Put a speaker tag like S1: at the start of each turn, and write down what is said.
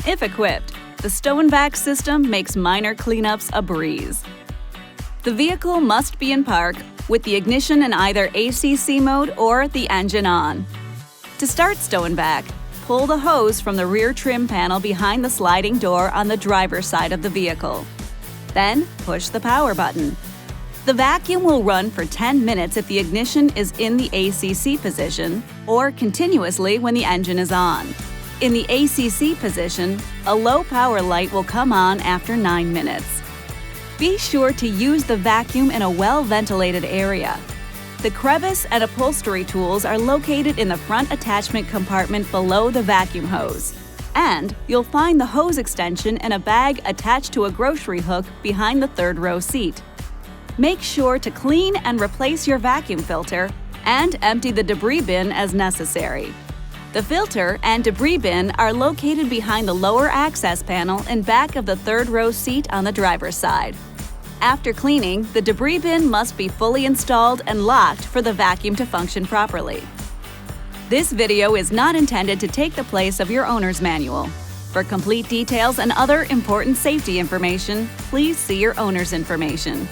S1: If equipped, the Stow N Vac system makes minor cleanups a breeze. The vehicle must be in park with the ignition in either ACC mode or the engine on. To start Stow N Vac, pull the hose from the rear trim panel behind the sliding door on the driver's side of the vehicle. Then push the power button. The vacuum will run for 10 minutes if the ignition is in the ACC position or continuously when the engine is on. In the ACC position, a low power light will come on after 9 minutes. Be sure to use the vacuum in a well-ventilated area. The crevice and upholstery tools are located in the front attachment compartment below the vacuum hose. And you'll find the hose extension in a bag attached to a grocery hook behind the third row seat. Make sure to clean and replace your vacuum filter and empty the debris bin as necessary. The filter and debris bin are located behind the lower access panel in back of the third row seat on the driver's side. After cleaning, the debris bin must be fully installed and locked for the vacuum to function properly. This video is not intended to take the place of your owner's manual. For complete details and other important safety information, please see your owner's information.